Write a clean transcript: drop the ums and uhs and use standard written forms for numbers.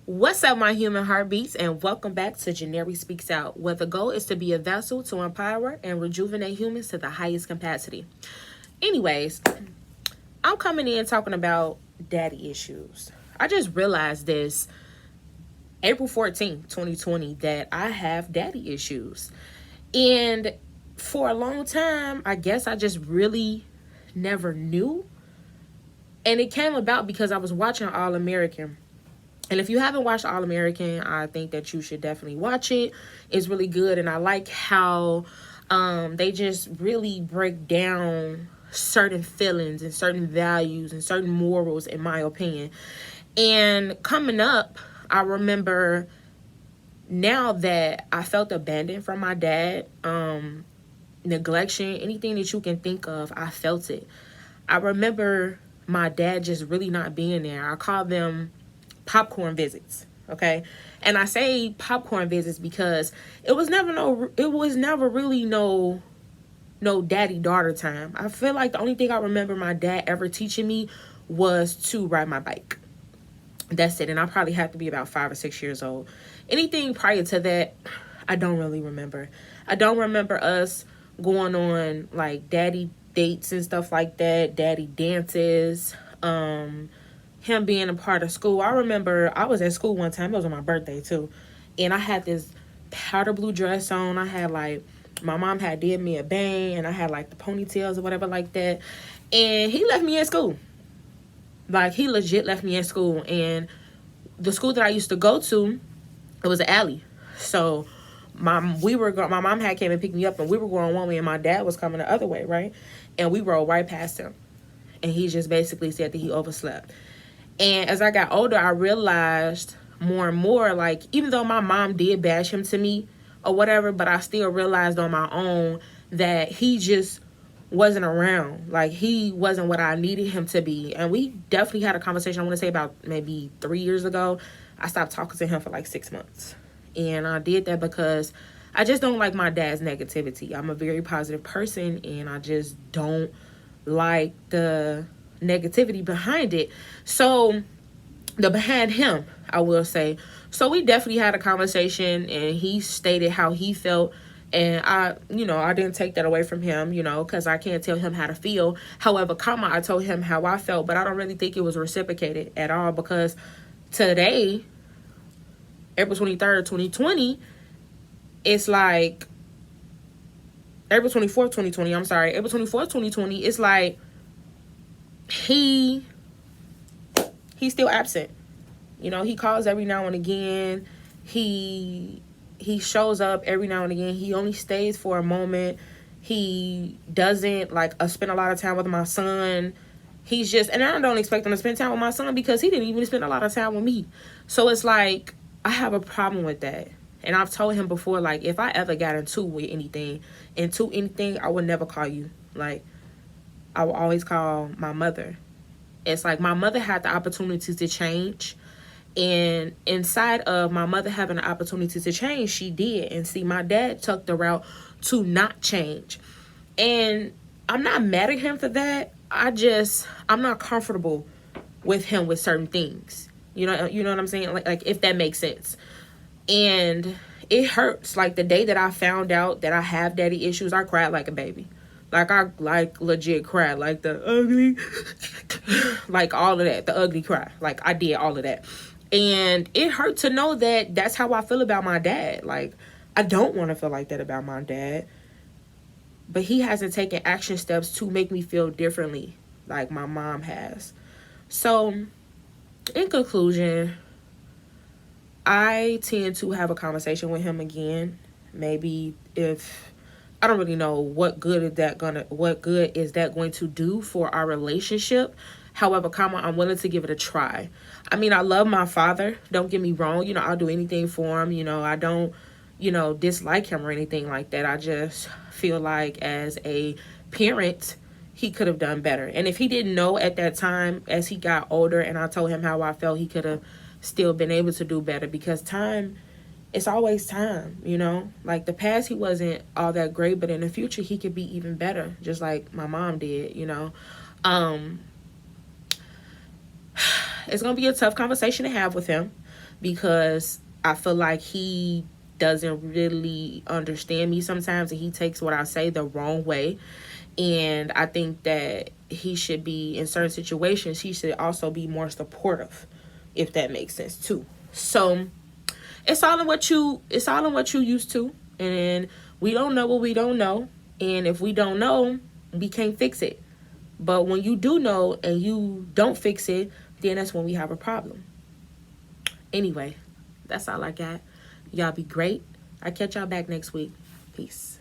What's up, my human heartbeats, and welcome back to Janeri Speaks Out, where the goal is to be a vessel to empower and rejuvenate humans to the highest capacity. Anyways, I'm coming in talking about daddy issues. I just realized this April 14th, 2020, that I have daddy issues. And for a long time, I guess I just really never knew. And it came about because I was watching All American. And if you haven't watched All American, I think that you should definitely watch it. It's really good. And I like how they just really break down certain feelings and certain values and certain morals, in my opinion. And coming up, I remember now that I felt abandoned from my dad, neglection, anything that you can think of, I felt it. I remember my dad just really not being there. I call them popcorn visits, okay? And I say popcorn visits because it was never really no daddy daughter time. I feel like the only thing I remember my dad ever teaching me was to ride my bike. That's it. And I probably had to be about 5 or 6 years old. Anything prior to that, I don't really remember. I don't remember us going on like daddy dates and stuff like that, daddy dances, him being a part of school. I remember I was at school one time. It was on my birthday too. And I had this powder blue dress on. I had like, my mom had did me a bang, and I had like the ponytails or whatever like that. And he left me at school. Like, he legit left me at school. And the school that I used to go to, it was an alley. So my mom had came and picked me up, and we were going one way, and my dad was coming the other way, right? And we rode right past him. And he just basically said that he overslept. And as I got older, I realized more and more, like, even though my mom did bash him to me or whatever, but I still realized on my own that he just wasn't around. Like, he wasn't what I needed him to be. And we definitely had a conversation, I want to say about maybe 3 years ago. I stopped talking to him for like 6 months. And I did that because I just don't like my dad's negativity. I'm a very positive person, and I just don't like the negativity behind it. So behind him, I will say. So we definitely had a conversation, and he stated how he felt. And I didn't take that away from him, because I can't tell him how to feel. However, I told him how I felt, but I don't really think it was reciprocated at all, because today, April 23rd, 2020, it's like April 24th, 2020, it's like he's still absent. He calls every now and again. He shows up every now and again. He only stays for a moment. He doesn't spend a lot of time with my son. He's just, and I don't expect him to spend time with my son because he didn't even spend a lot of time with me. So it's like, I have a problem with that. And I've told him before, like, if I ever got into anything, I would never call you. Like, I will always call my mother. It's like my mother had the opportunity to change. And inside of my mother having the opportunity to change, she did. And see, my dad took the route to not change. And I'm not mad at him for that. I'm not comfortable with him with certain things. You know what I'm saying? Like if that makes sense. And it hurts. Like, the day that I found out that I have daddy issues, I cried like a baby. Like, I legit cried. Like, the ugly, like all of that, the ugly cry. Like, I did all of that. And it hurt to know that that's how I feel about my dad. Like, I don't want to feel like that about my dad. But he hasn't taken action steps to make me feel differently like my mom has. So, in conclusion, I tend to have a conversation with him again. Maybe if I don't really know what good is that going to do for our relationship. However, I'm willing to give it a try. I mean, I love my father. Don't get me wrong. I'll do anything for him. I don't, dislike him or anything like that. I just feel like as a parent, he could have done better. And if he didn't know at that time, as he got older, and I told him how I felt, he could have still been able to do better, because time, it's always time. Like, the past, he wasn't all that great, but in the future he could be even better, just like my mom did. It's gonna be a tough conversation to have with him. because I feel like he doesn't really understand me sometimes, and he takes what I say the wrong way. And I think that he should be, in certain situations, he should also be more supportive, if that makes sense too. So it's all in what you used to, and we don't know what we don't know, and if we don't know, we can't fix it. But when you do know and you don't fix it, then that's when we have a problem. Anyway, that's all I got. Y'all be great. I catch y'all back next week. Peace.